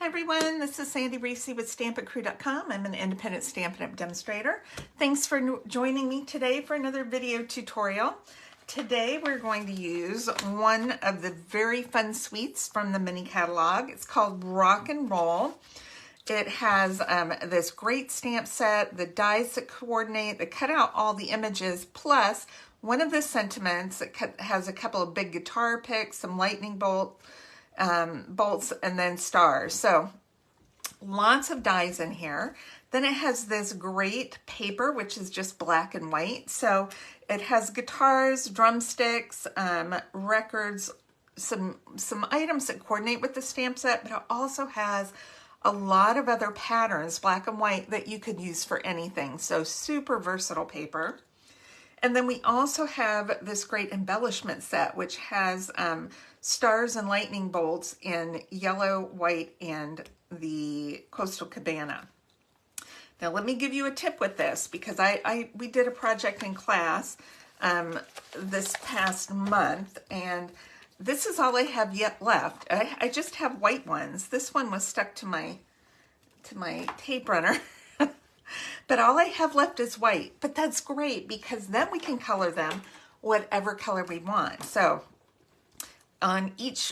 Hi everyone, this is Sandy Reese with StampItCrew.com. I'm an independent Stampin' Up! Demonstrator. Thanks for joining me today for another video tutorial. Today we're going to use one of the very fun suites from the mini catalog. It's called Rock and Roll. It has this great stamp set, the dies that coordinate, that cut out all the images, plus one of the sentiments that has a couple of big guitar picks, some lightning bolts, and then stars. So lots of dies in here. Then it has this great paper, which is just black and white. So it has guitars, drumsticks, records, some items that coordinate with the stamp set, but it also has a lot of other patterns, black and white, that you could use for anything. So super versatile paper. And then we also have this great embellishment set, which has stars and lightning bolts in yellow, white, and the Coastal Cabana. Now let me give you a tip with this, because we did a project in class this past month, and this is all I have yet left. I just have white ones. This one was stuck to my tape runner. But all I have left is white, but that's great because then we can color them whatever color we want. So on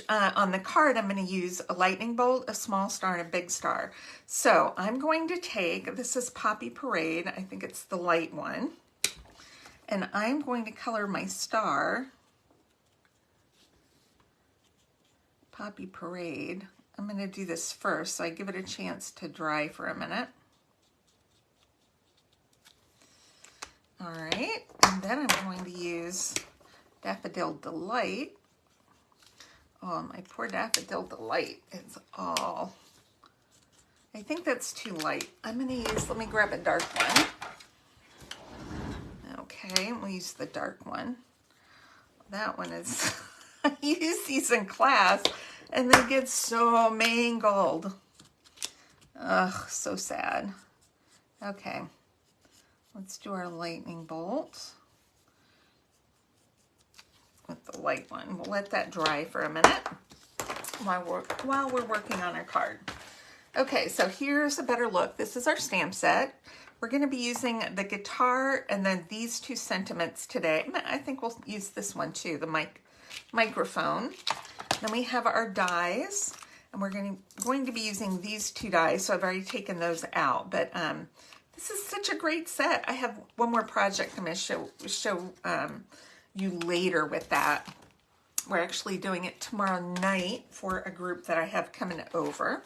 on the card, I'm going to use a lightning bolt, a small star, and a big star. So I'm going to take, this is Poppy Parade, I think it's the light one, and I'm going to color my star, Poppy Parade. I'm going to do this first, so I give it a chance to dry for a minute. All right, and then I'm going to use Daffodil Delight. Oh, my poor Daffodil Delight is all, I think that's too light. I'm gonna use, let me grab a dark one. Okay, we'll use the dark one. That one is, I use these in class and they get so mangled. Ugh, so sad. Okay. Let's do our lightning bolt with the light one. We'll let that dry for a minute while we're working on our card. Okay, so here's a better look. This is our stamp set. We're going to be using the guitar and then these two sentiments today. I think we'll use this one too, the microphone. Then we have our dies, and we're going to be using these two dies. So I've already taken those out, but this is such a great set. I have one more project I'm going to show you later with that. We're actually doing it tomorrow night for a group that I have coming over.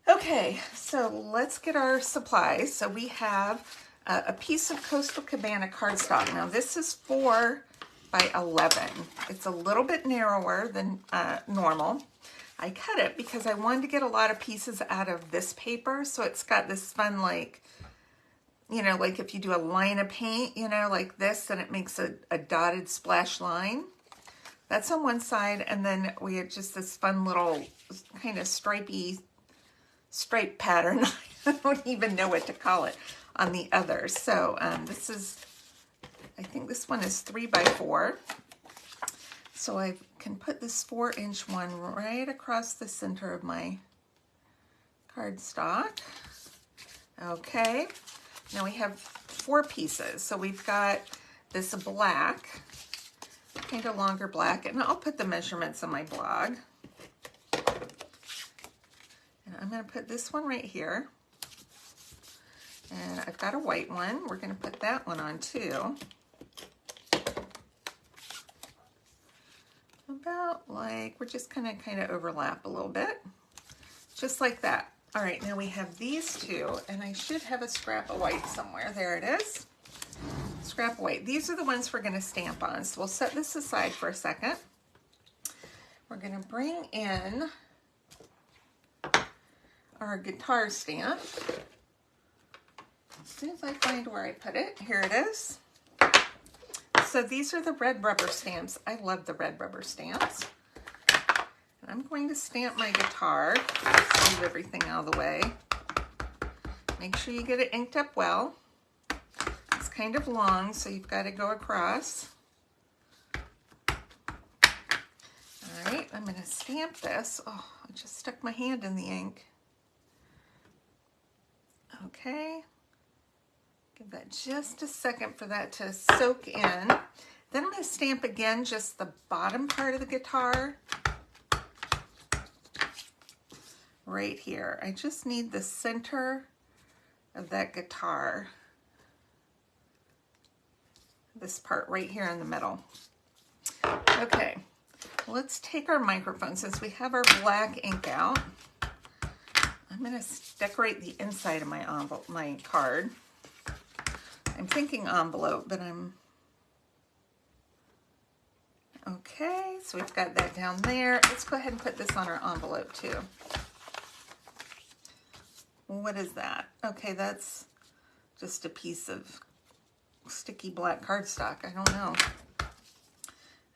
Okay, so let's get our supplies. So we have a piece of Coastal Cabana cardstock. Now this is 4 by 11. It's a little bit narrower than normal. I cut it because I wanted to get a lot of pieces out of this paper, so it's got this fun, like, you know, like if you do a line of paint, you know, like this, then it makes a dotted splash line. That's on one side, and then we have just this fun little kind of stripe pattern. I don't even know what to call it on the other. So this is, I think this one is 3 by 4. So I can put this 4-inch one right across the center of my cardstock. Okay, now we have 4 pieces. So we've got this black, kind of longer black, and I'll put the measurements on my blog. And I'm going to put this one right here. And I've got a white one. We're going to put that one on too. About like, we're just gonna kind of overlap a little bit, just like that. All right, now we have these two, and I should have a scrap of white somewhere. There it is, scrap of white. These are the ones we're gonna stamp on. So we'll set this aside for a second. We're gonna bring in our guitar stamp. As soon as I find where I put it, here it is. So these are the red rubber stamps. I love the red rubber stamps. And I'm going to stamp my guitar. Let's move everything out of the way. Make sure you get it inked up well. It's kind of long, so you've got to go across. All right, right, I'm going to stamp this. Oh, I just stuck my hand in the ink. Okay. Give that just a second for that to soak in. Then I'm going to stamp again just the bottom part of the guitar. Right here. I just need the center of that guitar. This part right here in the middle. Okay, let's take our microphone. Since we have our black ink out, I'm going to decorate the inside of my envelope, my card. I'm thinking envelope, but I'm... Okay, so we've got that down there. Let's go ahead and put this on our envelope too. What is that? Okay, that's just a piece of sticky black cardstock. I don't know.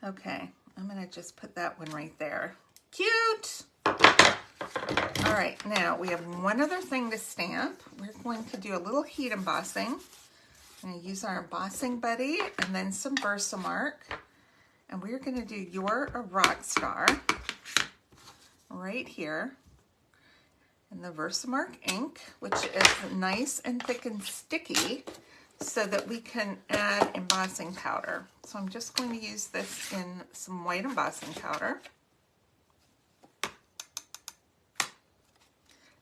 Okay, I'm gonna just put that one right there. Cute! All right, now we have one other thing to stamp. We're going to do a little heat embossing. I'm gonna use our embossing buddy and then some Versamark. And we're gonna do You're a Rock Star right here. And the Versamark ink, which is nice and thick and sticky, so that we can add embossing powder. So I'm just going to use this in some white embossing powder.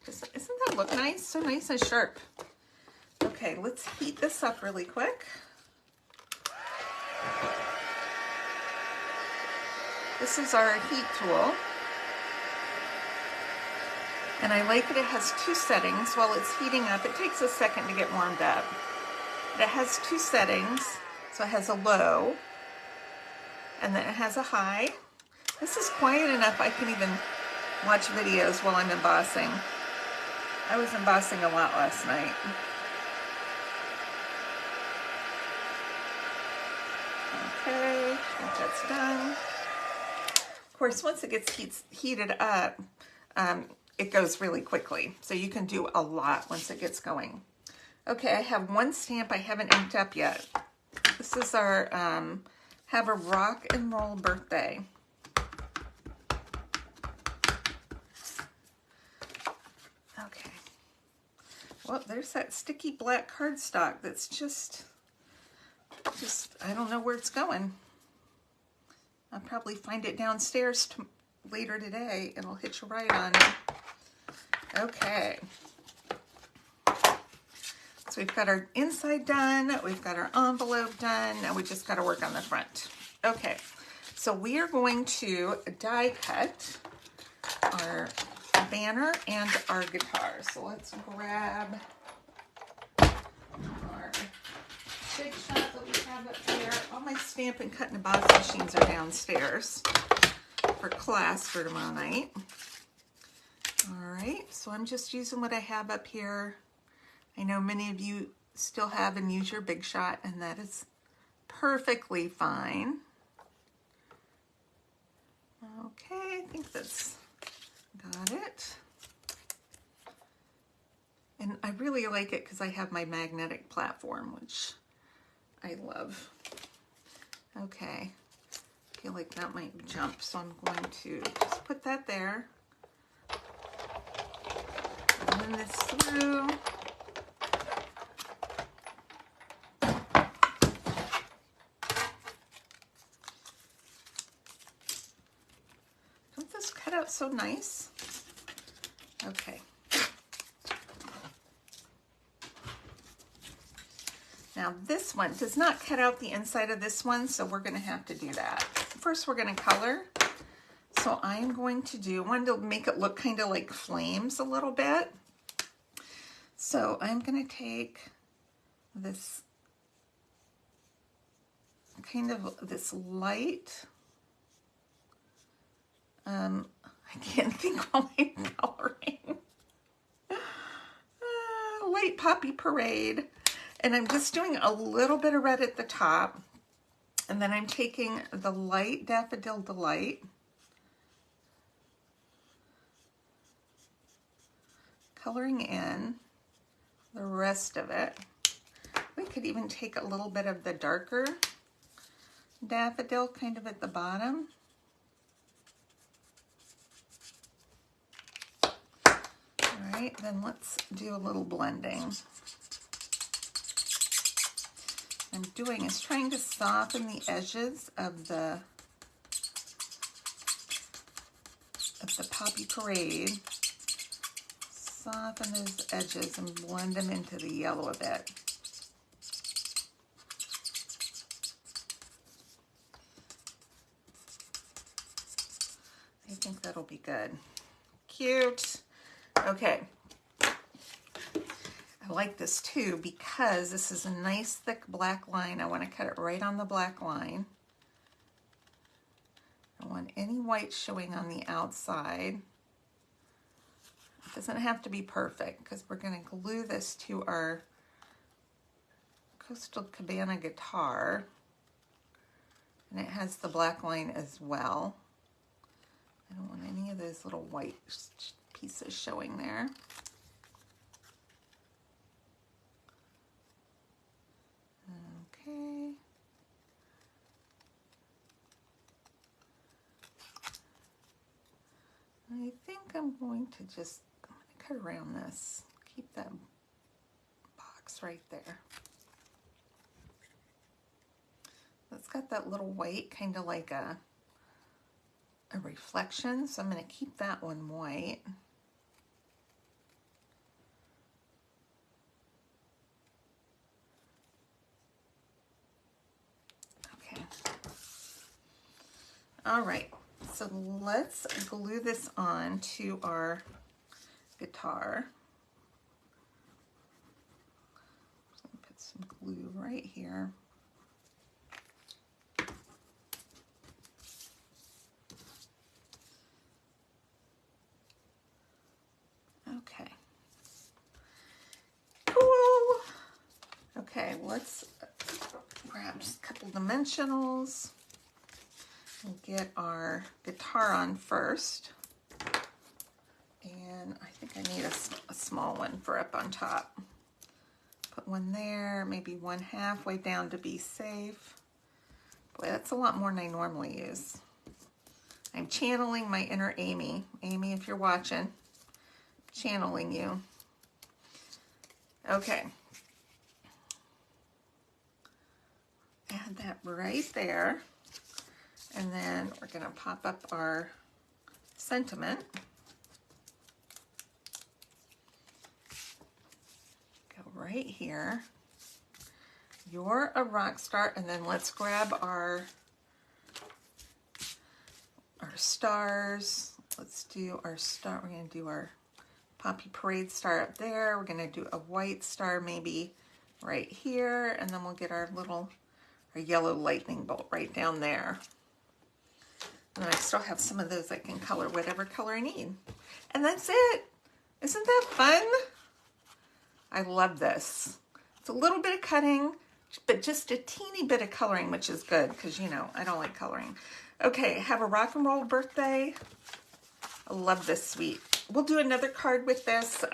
Doesn't that look nice? So nice and sharp. Okay, let's heat this up really quick. This is our heat tool. And I like that it has two settings while it's heating up. It takes a second to get warmed up. It has two settings, so it has a low, and then it has a high. This is quiet enough I can even watch videos while I'm embossing. I was embossing a lot last night. Okay, I think that's done. Of course, once it gets heated up, it goes really quickly. So you can do a lot once it gets going. Okay, I have one stamp I haven't inked up yet. This is our Have a Rock and Roll Birthday. Okay. Well, there's that sticky black cardstock that's just, I don't know where it's going. I'll probably find it downstairs later today and I'll hit you right on it. Okay. So we've got our inside done, we've got our envelope done, now we just got to work on the front. Okay, so we are going to die cut our banner and our guitar. So let's grab our Big Shot that we have up here. All my stamp and cut and emboss machines are downstairs for class for tomorrow night. All right, so I'm just using what I have up here. I know many of you still have and use your Big Shot, and that is perfectly fine. Okay, I think that's got it. And I really like it because I have my magnetic platform, which I love. Okay, I feel like that might jump, so I'm going to just put that there. Run this through. Don't this cut out so nice? Okay. Now this one does not cut out the inside of this one, so we're going to have to do that. First we're going to color. So I'm going to do one to make it look kind of like flames a little bit. So I'm going to take this kind of this light, I can't think while I'm coloring. Light Poppy Parade. And I'm just doing a little bit of red at the top. And then I'm taking the light Daffodil Delight, coloring in the rest of it. We could even take a little bit of the darker daffodil kind of at the bottom. right, then let's do a little blending. I'm doing is trying to soften the edges of the Poppy Parade. Soften those edges and blend them into the yellow a bit. I think that'll be good. Cute. Okay. I like this too because this is a nice thick black line. I want to cut it right on the black line. I don't want any white showing on the outside. It doesn't have to be perfect because we're going to glue this to our Coastal Cabana guitar. And it has the black line as well. I don't want any of those little white pieces showing there. Okay. I think I'm going to cut around this. Keep that box right there. It's got that little white, kind of like a reflection, so I'm going to keep that one white. Okay. All right, so let's glue this on to our guitar. So I'm going to put some glue right here. Okay. Cool. Okay, let's grab just a couple dimensionals. We'll get our guitar on first. And I think I need a small one for up on top. Put one there, maybe one halfway down to be safe. Boy, that's a lot more than I normally use. I'm channeling my inner Amy. Amy, if you're watching, channeling you. Okay. Add that right there. And then we're going to pop up our sentiment. Go right here. You're a rock star. And then let's grab our stars. Let's do our star. We're going to do our Poppy Parade star up there. We're going to do a white star maybe right here. And then we'll get our yellow lightning bolt right down there. And I still have some of those I can color whatever color I need. And that's it. Isn't that fun? I love this. It's a little bit of cutting, but just a teeny bit of coloring, which is good because, you know, I don't like coloring. Okay, have a rock and roll birthday. I love this suite. We'll do another card with this.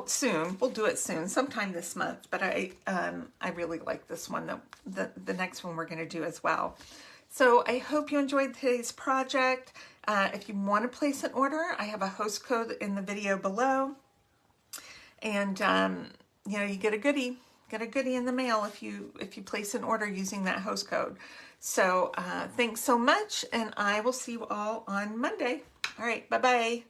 Soon. We'll do it soon, sometime this month. But I really like this one. The next one we're going to do as well. So I hope you enjoyed today's project. If you want to place an order, I have a host code in the video below. And you know, you get a goodie. Get a goodie in the mail if you place an order using that host code. So thanks so much, and I will see you all on Monday. All right, bye-bye.